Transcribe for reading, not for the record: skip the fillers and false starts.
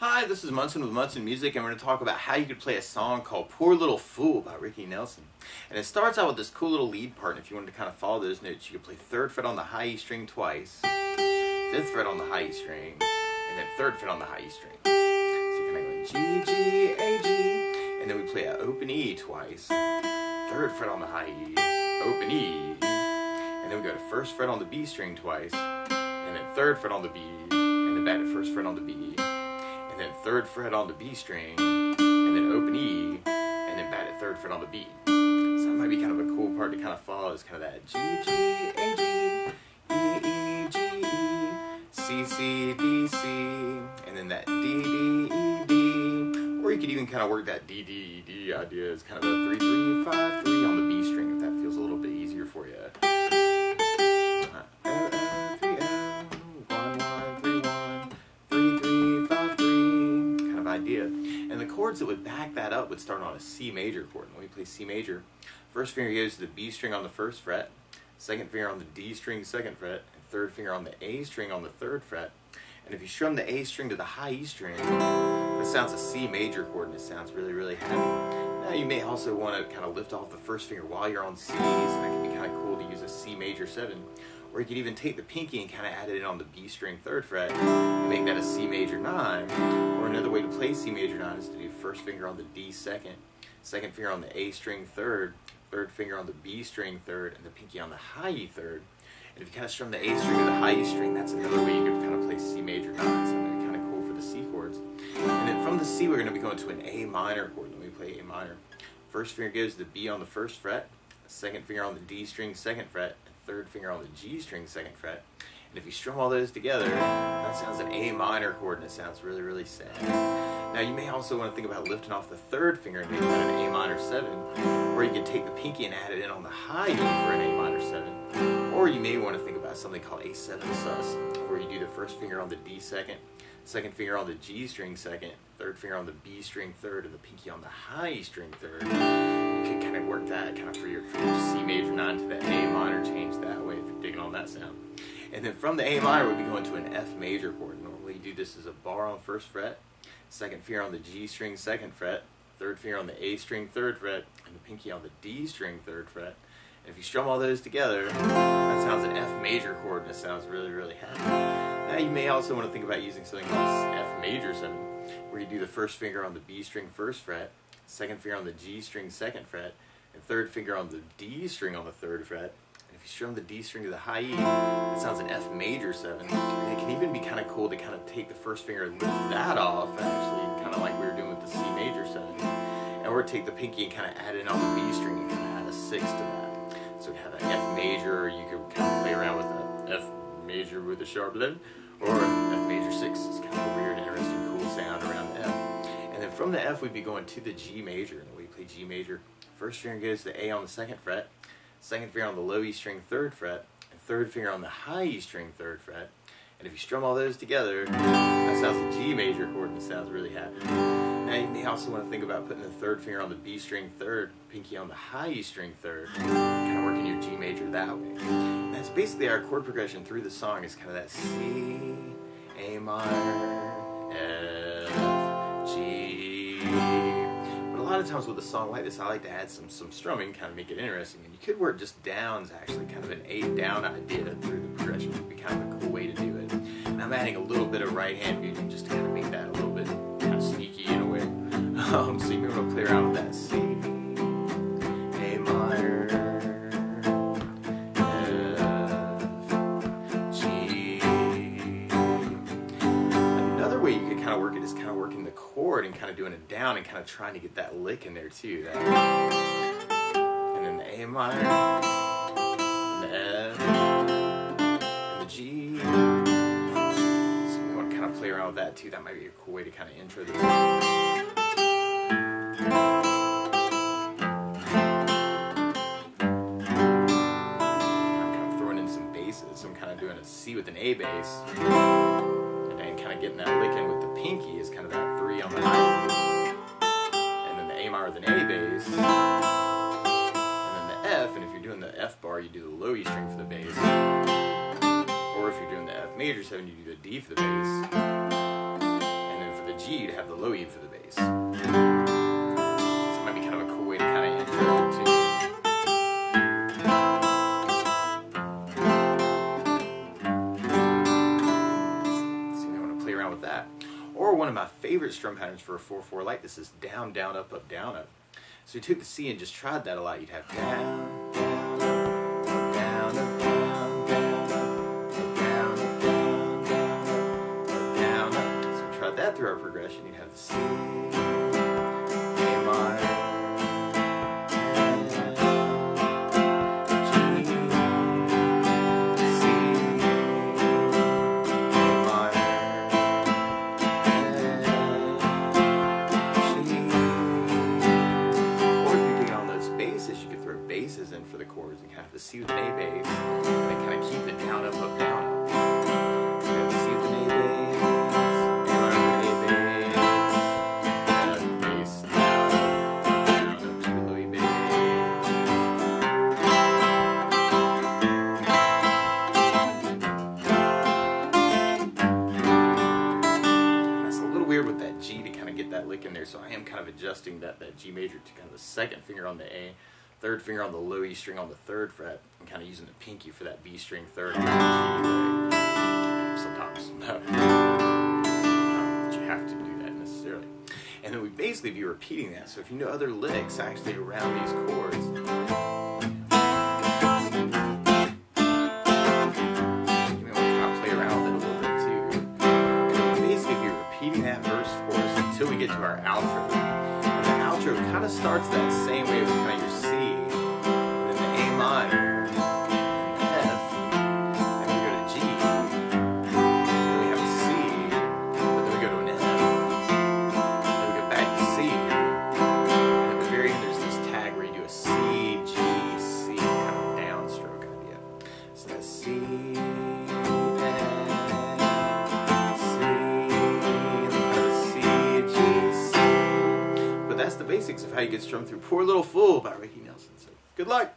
Hi, this is Munson with Munson Music, and we're going to talk about how you could play a song called Poor Little Fool by Ricky Nelson. And it starts out with this cool little lead part, and if you wanted to kind of follow those notes, you could play 3rd fret on the high E string twice, 5th fret on the high E string, and then 3rd fret on the high E string. So you're kind of going G, G, A, G, and then we play an open E twice, 3rd fret on the high E, open E, and then we go to 1st fret on the B string twice, and then 3rd fret on the B, and then back to 1st fret on the B, and then 3rd fret on the B string, and then open E, and then back to 3rd fret on the B. So that might be kind of a cool part to kind of follow, is kind of that G, G, A, G, E, E, G, E, C, C, D, C, and then that D, D, E, D. Or you could even kind of work that D, D, E, D idea as kind of a 3, 3, 5, 3 on the B string, if that feels a little bit easier for you. Idea. And the chords that would back that up would start on a C major chord. And when we play C major, first finger goes to the B string on the 1st fret, 2nd finger on the D string 2nd fret, and 3rd finger on the A string on the 3rd fret. And if you strum the A string to the high E string, it sounds a C major chord, and it sounds really, really happy. Now you may also want to kind of lift off the 1st finger while you're on C's, and that can be kind of cool to use a C major 7. Or you could even take the pinky and kind of add it in on the B string 3rd fret and make that a C major 9. Or another way to play C major 9 is to do 1st finger on the D 2nd, 2nd finger on the A string 3rd, 3rd finger on the B string 3rd, and the pinky on the high E 3rd. And if you kind of strum the A string to the high E string, that's another way you could kind of play C major 9. So that might be kind of cool for the C chords. And then from the C, we're going to be going to an A minor chord. Let me play A minor. First finger goes to the B on the 1st fret, 2nd finger on the D string 2nd fret, 3rd finger on the G string 2nd fret. And if you strum all those together, that sounds an A minor chord, and it sounds really, really sad. Now you may also want to think about lifting off the 3rd finger and making that an A minor 7. Or you can take the pinky and add it in on the high E for an A minor 7. Or you may want to think about something called A7 sus, where you do the 1st finger on the D 2nd, 2nd finger on the G string 2nd, 3rd finger on the B string 3rd, and the pinky on the high E string 3rd. You can kind of work that kind of for your C major 9 to the A minor change that way if you're digging on that sound. And then from the A minor, we'd be going to an F major chord. Normally you do this as a bar on 1st fret, 2nd finger on the G string 2nd fret, 3rd finger on the A string 3rd fret, and the pinky on the D string 3rd fret. And if you strum all those together, that sounds an F major chord, and it sounds really, really happy. Now you may also want to think about using something called F major 7, where you do the 1st finger on the B string 1st fret, 2nd finger on the G string 2nd fret, and 3rd finger on the D string on the 3rd fret. And if you strum the D string to the high E, it sounds an F major 7. And it can even be kind of cool to kind of take the 1st finger and lift that off, actually, kind of like we were doing with the C major 7. Or take the pinky and kind of add it on the B string and kind of add a 6 to that. So you have an F major, or you could kind of play around with an F major with a sharp 11, or F major 6. It's kind of a weird, interesting, cool sound around the F. And then from the F, we'd be going to the G major. And we play G major. 1st finger goes to the A on the 2nd fret, 2nd finger on the low E string 3rd fret, and 3rd finger on the high E string 3rd fret. And if you strum all those together, that sounds a G major chord, and it sounds really happy. Now you may also want to think about putting the 3rd finger on the B string 3rd, pinky on the high E string 3rd, kind of working your G major that way. And that's basically our chord progression through the song, is kind of that C, A minor, F, G. But a lot of times with a song like this, I like to add some strumming, kind of make it interesting. And you could work just downs, actually, kind of an A down idea through the progression. Would be kind of a cool way to do it. And I'm adding a little bit of right hand muting just to kind of make that a little bit kind of sneaky in a way. So you may want to play around with that C, A minor, F, G. Another way you could kind of work it is kind of working the chord and kind of doing it down and kind of trying to get that lick in there too. And then the A minor, and the F, and the G. So you want to kind of play around with that too. That might be a cool way to kind of intro the song. So I'm kind of doing a C with an A bass, and then kind of getting that lick in with the pinky is kind of that 3 on the high, and then the A minor with an A bass, and then the F. And if you're doing the F bar, you do the low E string for the bass, or if you're doing the F major 7, you do the D for the bass, and then for the G G, you'd have the low E for the bass. So it might be kind of a cool way to kind of intro it too. So you might want to play around with that. Or one of my favorite strum patterns for a 4/4 like this is down, down, up, up, down, up. So you took the C and just tried that a lot. You'd have down, down, up, down, up, down, down, up, down, up, down, down, up, down, up. So we tried that through our progression. You'd have the C, A minor, basses in for the chords. You kind of have the C with an A bass, and then kind of keep the down, up, up, down, up. So you have the C with an A bass, A minor with an A bass, down, bass, down, down, up, G with low E bass. And that's a little weird with that G to kind of get that lick in there, so I am kind of adjusting that G major to kind of the second finger on the A, third finger on the low E string on the 3rd fret, and kind of using the pinky for that B string 3rd and G. Sometimes, no. Not that you have to do that necessarily. And then we basically be repeating that. So if you know other licks actually around these chords, you may want to kind of play around with it a little bit too. And then we basically be repeating that verse chorus until we get to our outro. And the outro kind of starts that same way with kind of your C, and then the A minor, and the F, and then we go to G, and then we have a C, but then we go to an F, and then we go back to C, and at the very end there's this tag where you do a C, G, C, kind of downstroke idea. So that's C, that's the basics of how you get strummed through Poor Little Fool by Ricky Nelson. So good luck.